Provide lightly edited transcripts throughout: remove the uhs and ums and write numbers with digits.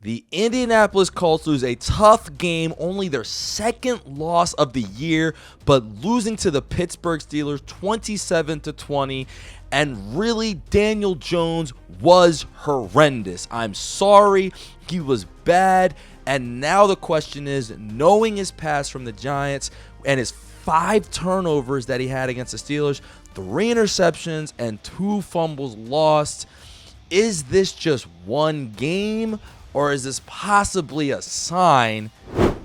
The Indianapolis Colts lose a tough game, only their second loss of the year, but losing to the Pittsburg Steelers 27-20. And really, Daniel Jones was horrendous. I'm sorry, he was bad. And now the question is, knowing his pass from the Giants and his 5 turnovers that he had against the Steelers, 3 interceptions and 2 fumbles lost, is this just one game? Or is this possibly a sign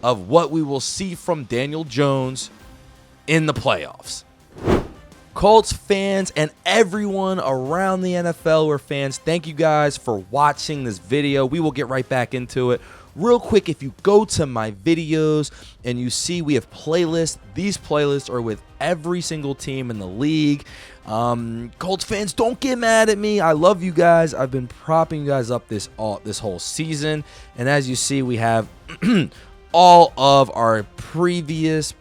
of what we will see from Daniel Jones in the playoffs? Colts fans and everyone around the NFL who are fans, thank you guys for watching this video. We will get right back into it. Real quick, if you go to my videos and you see we have playlists, these playlists are with every single team in the league. Colts fans, don't get mad at me. I love you guys. I've been propping you guys up this whole season. And as you see, we have all of our previous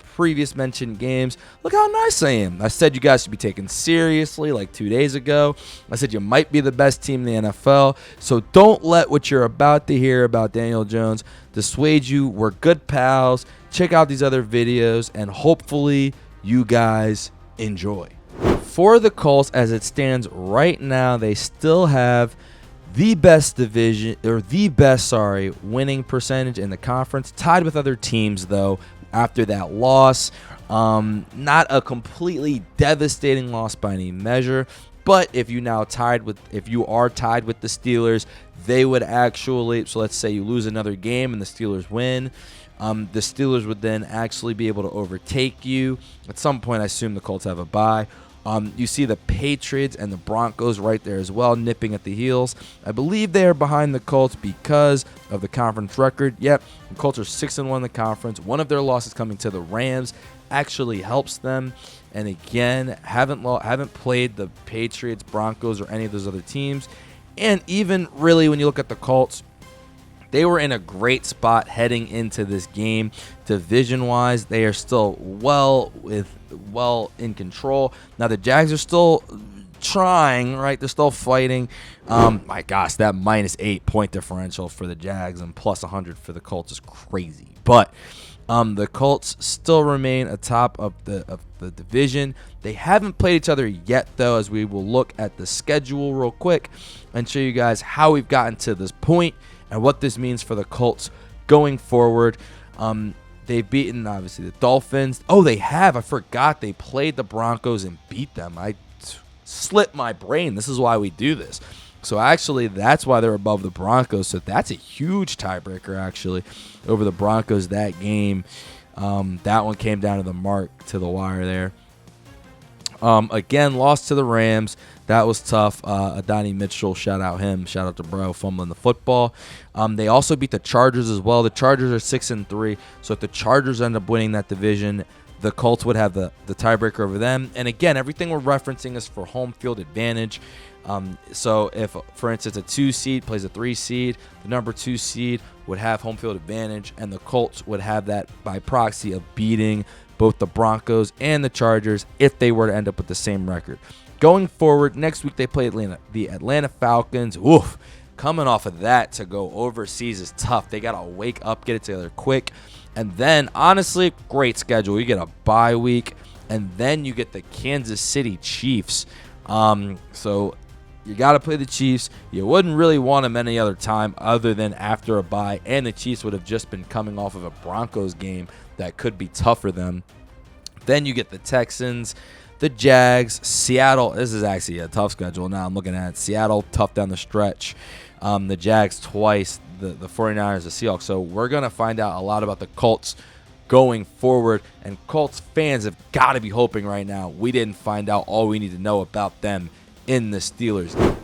mentioned games. Look how nice I am. I said you guys should be taken seriously like 2 days ago. I said you might be the best team in the NFL. So don't let what you're about to hear about Daniel Jones dissuade you. We're good pals. Check out these other videos and hopefully you guys enjoy. For the Colts, as it stands right now, they still have the best winning percentage in the conference, tied with other teams though. After that loss, not a completely devastating loss by any measure, but if you are tied with the Steelers, they would actually, so let's say you lose another game and the Steelers win, the Steelers would then actually be able to overtake you. At some point, I assume the Colts have a bye. You see the Patriots and the Broncos right there as well, nipping at the heels. I believe they are behind the Colts because of the conference record. Yep, the Colts are 6-1 in the conference. One of their losses coming to the Rams actually helps them. And again, haven't played the Patriots, Broncos, or any of those other teams. And even really, when you look at the Colts, they were in a great spot heading into this game. Division-wise, they are still well in control. Now, the Jags are still trying, right? They're still fighting. My gosh, that -8 point differential for the Jags and plus 100 for the Colts is crazy. But the Colts still remain atop of the division. They haven't played each other yet, though, as we will look at the schedule real quick and show you guys how we've gotten to this point and what this means for the Colts going forward. They've beaten, obviously, the Dolphins. Oh, they have. I forgot they played the Broncos and beat them. I slipped my brain. This is why we do this. So, actually, that's why they're above the Broncos. So, that's a huge tiebreaker, actually, over the Broncos that game. That one came down to the wire there. Again, lost to the Rams. That was tough. Adonai Mitchell, shout out to bro, fumbling the football. They also beat the Chargers as well. The Chargers are 6-3. So if the Chargers end up winning that division, the Colts would have the tiebreaker over them. And again, everything we're referencing is for home field advantage. So if, for instance, a 2 seed plays a 3 seed, the number 2 seed would have home field advantage, and the Colts would have that by proxy of beating both the Broncos and the Chargers if they were to end up with the same record. Going forward, next week they play the Atlanta Falcons. Oof, coming off of that to go overseas is tough. They got to wake up, get it together quick. And then, honestly, great schedule. You get a bye week, and then you get the Kansas City Chiefs. So you got to play the Chiefs. You wouldn't really want them any other time other than after a bye, and the Chiefs would have just been coming off of a Broncos game that could be tough for them. Then you get the Texans, the Jags, Seattle. This is actually a tough schedule now. I'm looking at it. Seattle, tough down the stretch. The Jags twice, the 49ers, the Seahawks. So we're going to find out a lot about the Colts going forward. And Colts fans have got to be hoping right now we didn't find out all we need to know about them in the Steelers game.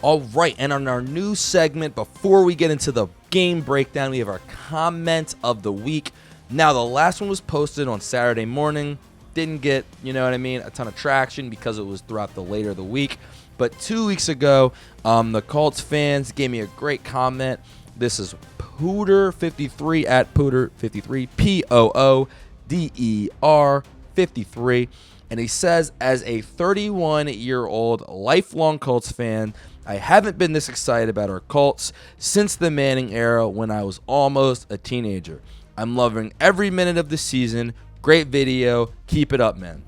All right, and on our new segment, before we get into the game breakdown, we have our comment of the week. Now, the last one was posted on Saturday morning. Didn't get, a ton of traction because it was throughout the later of the week. But 2 weeks ago, the Colts fans gave me a great comment. This is Pooder53 at Pooder53, Pooder 53. And he says, as a 31-year-old lifelong Colts fan, I haven't been this excited about our Colts since the Manning era when I was almost a teenager. I'm loving every minute of the season. Great video. Keep it up, man.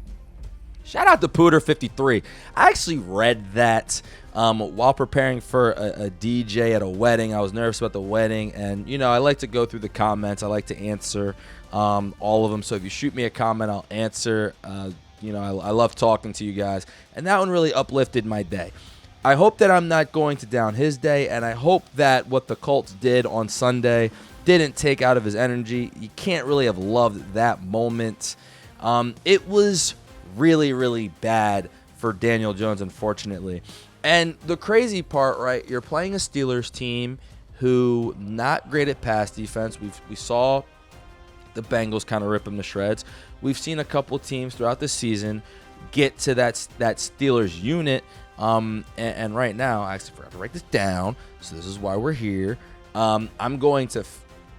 Shout out to Pooter53. I actually read that while preparing for a DJ at a wedding. I was nervous about the wedding, and, I like to go through the comments. I like to answer all of them. So if you shoot me a comment, I'll answer. I love talking to you guys, and that one really uplifted my day. I hope that I'm not going to down his day, and I hope that what the Colts did on Sunday didn't take out of his energy. You can't really have loved that moment. It was really, really bad for Daniel Jones, unfortunately. And the crazy part, right, you're playing a Steelers team who not great at pass defense. We saw the Bengals kind of rip them to shreds. We've seen a couple teams throughout the season get to that Steelers unit. And right now, I actually forgot to write this down, so this is why we're here. I'm going to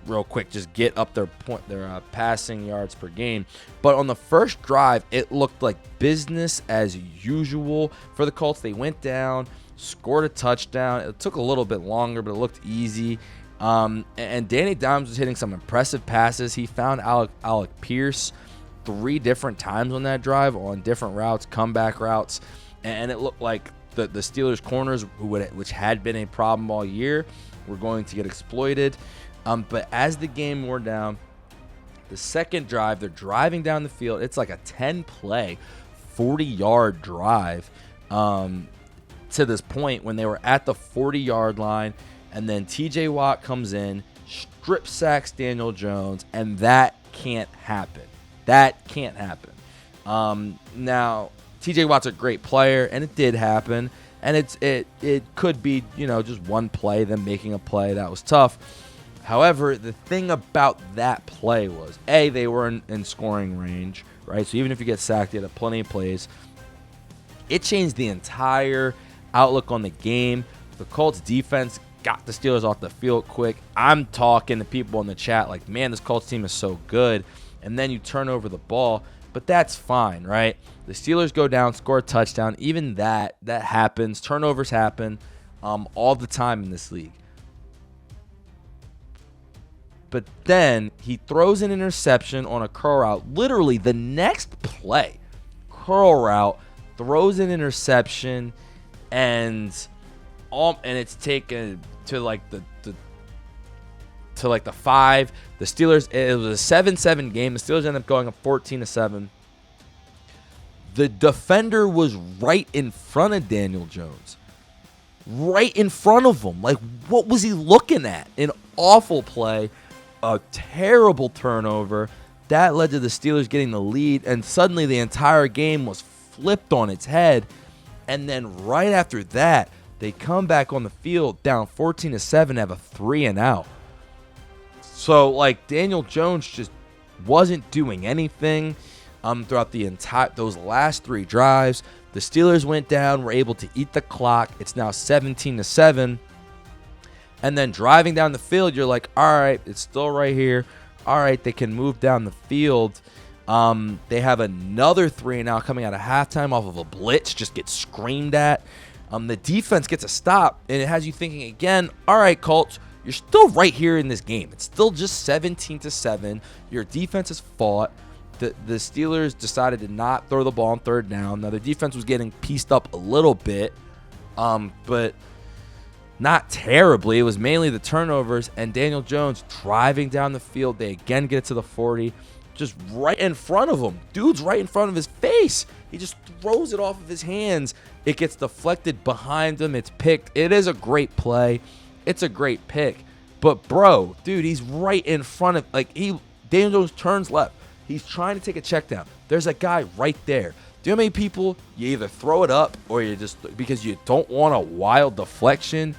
real quick just get up their passing yards per game. But on the first drive, it looked like business as usual for the Colts. They went down, scored a touchdown. It took a little bit longer, but it looked easy. And Danny Dimes was hitting some impressive passes. He found Alec Pierce 3 different times on that drive on different routes, comeback routes. And it looked like the Steelers' corners, which had been a problem all year, were going to get exploited. But as the game wore down, the second drive, they're driving down the field. It's like a 10-play, 40-yard drive to this point when they were at the 40-yard line. And then T.J. Watt comes in, strip sacks Daniel Jones, and that can't happen. That can't happen. Now, T.J. Watt's a great player, and it did happen. And it could be, just one play, them making a play. That was tough. However, the thing about that play was, A, they were in scoring range, right? So even if you get sacked, you had plenty of plays. It changed the entire outlook on the game. The Colts defense got the Steelers off the field quick. I'm talking to people in the chat like, man, this Colts team is so good. And then you turn over the ball, but that's fine, right? The Steelers go down, score a touchdown. Even that happens. Turnovers happen all the time in this league. But then he throws an interception on a curl route. Literally the next play, curl route, throws an interception, and it's taken to like the 5. The Steelers, it was a 7-7 game. The Steelers ended up going up 14-7. The defender was right in front of Daniel Jones. Right in front of him. Like, what was he looking at? An awful play. A terrible turnover. That led to the Steelers getting the lead, and suddenly the entire game was flipped on its head. And then right after that, they come back on the field down 14-7, have a 3-and-out. So, like, Daniel Jones just wasn't doing anything throughout those last 3 drives. The Steelers went down, were able to eat the clock. It's now 17-7. And then driving down the field, you're like, all right, it's still right here. All right, they can move down the field. They have another 3-and-out coming out of halftime off of a blitz, just gets screamed at. The defense gets a stop, and it has you thinking again, all right, Colts, you're still right here in this game. It's still just 17-7. Your defense has fought. The Steelers decided to not throw the ball on third down. Now, their defense was getting pieced up a little bit, but not terribly. It was mainly the turnovers, and Daniel Jones driving down the field. They again get it to the 40, just right in front of him. Dude's right in front of his face. He just throws it off of his hands. It gets deflected behind him. It's picked. It is a great play. It's a great pick. But, bro, dude, he's right in front of, Daniel Jones turns left. He's trying to take a check down. There's a guy right there. Do you know how many people, you either throw it up or you just, because you don't want a wild deflection?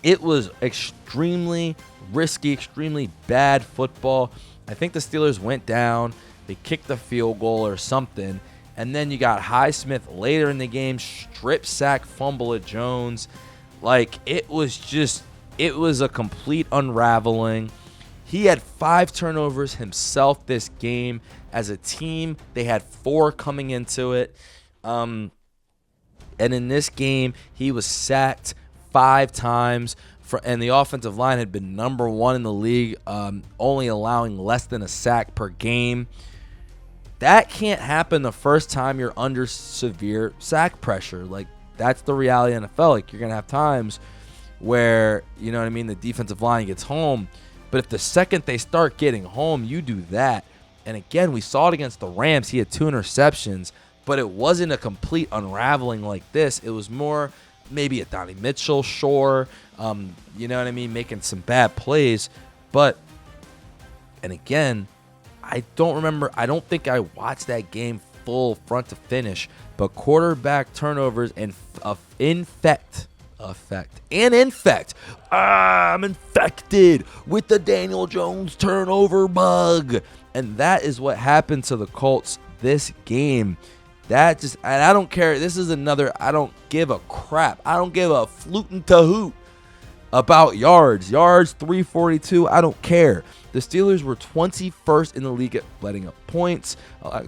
It was extremely risky, extremely bad football. I think the Steelers went down. They kicked the field goal or something. And then you got Highsmith later in the game, strip sack fumble at Jones. It was a complete unraveling. He had 5 turnovers himself this game. As a team, they had 4 coming into it. And in this game, he was sacked 5 times, and the offensive line had been number 1 in the league, only allowing less than a sack per game. That can't happen the first time you're under severe sack pressure. Like, that's the reality of the NFL. Like, you're going to have times where, you know what I mean, the defensive line gets home. But if the second they start getting home, you do that. And again, we saw it against the Rams. He had 2 interceptions, but it wasn't a complete unraveling like this. It was more maybe a Donnie Mitchell, sure, you know what I mean, making some bad plays. But, and again, I don't think I watched that game full front to finish, but quarterback turnovers and infect. I'm infected with the Daniel Jones turnover bug. And that is what happened to the Colts this game. And I don't care. This is another, I don't give a crap. I don't give a flutin' to hoot about yards. Yards, 342, I don't care. The Steelers were 21st in the league at letting up points,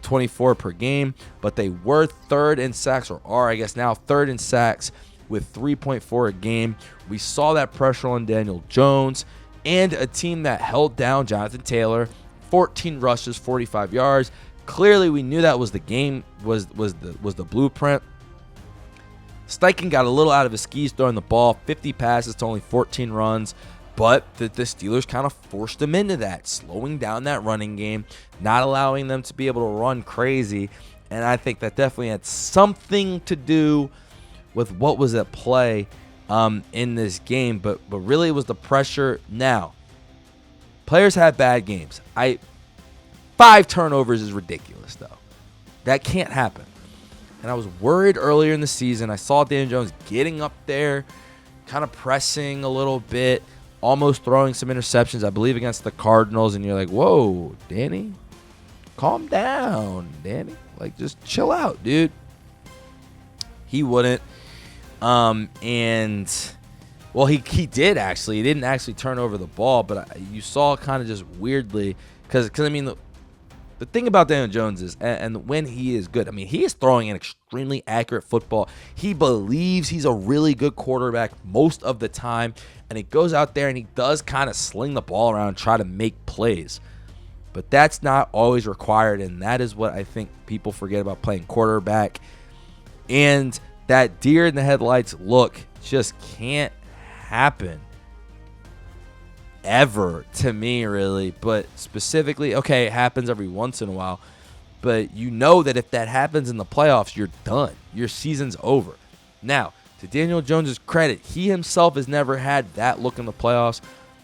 24 per game, but they were 3rd in sacks, or are, I guess now, 3rd in sacks with 3.4 a game. We saw that pressure on Daniel Jones, and a team that held down Johnathan Taylor, 14 rushes, 45 yards. Clearly, we knew that was the game, was the blueprint. Steichen got a little out of his skis throwing the ball, 50 passes to only 14 runs, but the Steelers kind of forced them into that, slowing down that running game, not allowing them to be able to run crazy, and I think that definitely had something to do with what was at play in this game, but really it was the pressure. Now, players have bad games. 5 turnovers is ridiculous, though. That can't happen. And I was worried earlier in the season. I saw Daniel Jones getting up there, kind of pressing a little bit, almost throwing some interceptions, I believe, against the Cardinals. And you're like, whoa, Danny, calm down, Danny. Like, just chill out, dude. He wouldn't. And, well, he did, actually. He didn't actually turn over the ball, but you saw kind of just weirdly, because I mean, the thing about Daniel Jones is, and when he is good, I mean, he is throwing an extremely accurate football. He believes he's a really good quarterback most of the time, and he goes out there and he does kind of sling the ball around and try to make plays. But that's not always required, and that is what I think people forget about playing quarterback. And that deer in the headlights look just can't happen ever to me, really. But specifically, okay, it happens every once in a while, but you know that if that happens in the playoffs, you're done. Your season's over. Now, to Daniel Jones' credit, he himself has never had that look in the playoffs.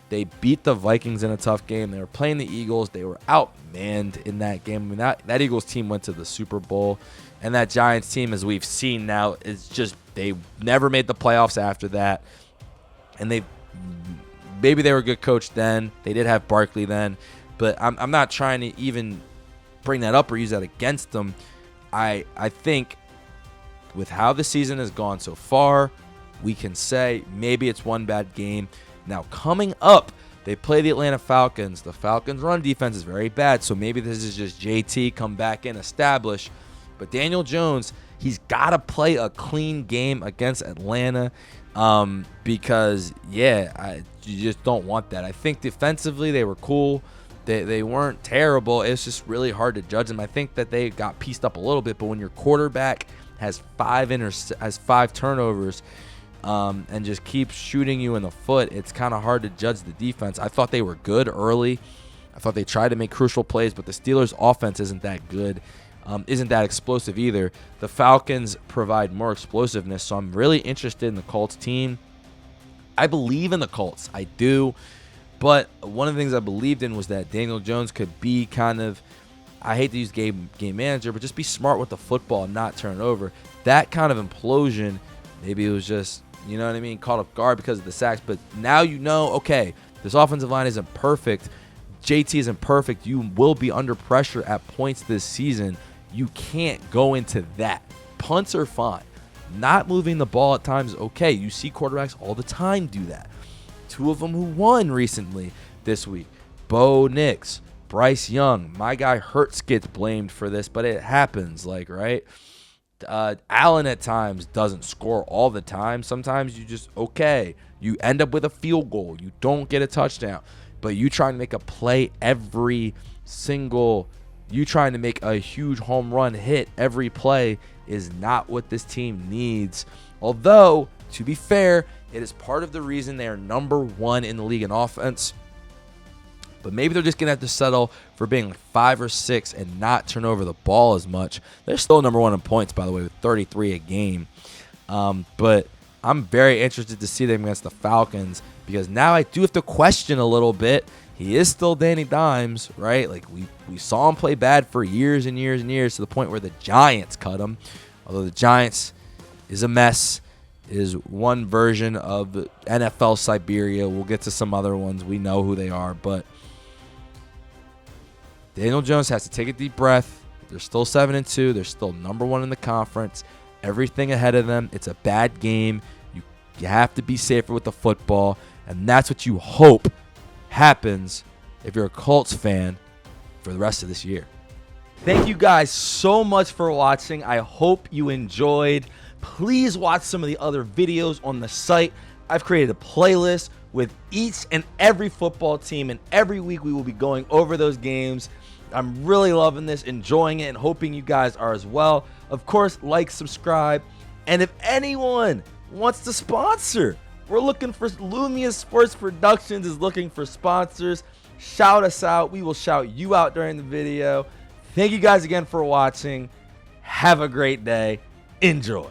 They beat the Vikings in a tough game. They were playing the Eagles. They were outmanned in that game. I mean, that Eagles team went to the Super Bowl, and that Giants team, as we've seen now, is just, they never made the playoffs after that. And maybe they were a good coach then. They did have Barkley then. But I'm not trying to even bring that up or use that against them. I think with how the season has gone so far, we can say maybe it's one bad game. Now, coming up, they play the Atlanta Falcons. The Falcons' run defense is very bad, so maybe this is just JT come back in, establish. But Daniel Jones, he's got to play a clean game against Atlanta because, you just don't want that. I think defensively they were cool. They weren't terrible. It's just really hard to judge them. I think that they got pieced up a little bit, but when your quarterback has 5 turnovers, and just keeps shooting you in the foot, it's kind of hard to judge the defense. I thought they were good early. I thought they tried to make crucial plays, but the Steelers' offense isn't that good, isn't that explosive either. The Falcons provide more explosiveness, so I'm really interested in the Colts team. I believe in the Colts. I do. But one of the things I believed in was that Daniel Jones could be kind of, I hate to use game manager, but just be smart with the football and not turn it over. That kind of implosion, maybe it was just, you know what I mean, caught off guard because of the sacks. But now you know, okay, this offensive line isn't perfect. JT isn't perfect. You will be under pressure at points this season. You can't go into that. Punts are fine. Not moving the ball at times is okay. You see quarterbacks all the time do that. 2 of them who won recently this week. Bo Nix, Bryce Young. My guy Hurts gets blamed for this, but it happens, right? Allen at times doesn't score all the time. Sometimes you end up with a field goal. You don't get a touchdown. But you trying to make a play you trying to make a huge home run hit every play is not what this team needs. Although, to be fair, it is part of the reason they are number 1 in the league in offense. But maybe they're just going to have to settle for being like 5 or 6 and not turn over the ball as much. They're still number 1 in points, by the way, with 33 a game. But I'm very interested to see them against the Falcons, because now I do have to question a little bit. He is still Danny Dimes, right? Like we saw him play bad for years and years and years, to the point where the Giants cut him. Although the Giants is a mess, is one version of NFL Siberia. We'll get to some other ones. We know who they are, but Daniel Jones has to take a deep breath. They're still 7-2. They're still number 1 in the conference. Everything ahead of them. It's a bad game. You have to be safer with the football, and that's what you hope happens if you're a Colts fan for the rest of this year. Thank you guys so much for watching. I hope you enjoyed. Please watch some of the other videos on the site. I've created a playlist with each and every football team, and every week we will be going over those games. I'm really loving this, enjoying it, and hoping you guys are as well. Of course, like, subscribe, and if anyone wants to sponsor, we're looking for Lumia Sports Productions is looking for sponsors. Shout us out. We will shout you out during the video. Thank you guys again for watching. Have a great day. Enjoy.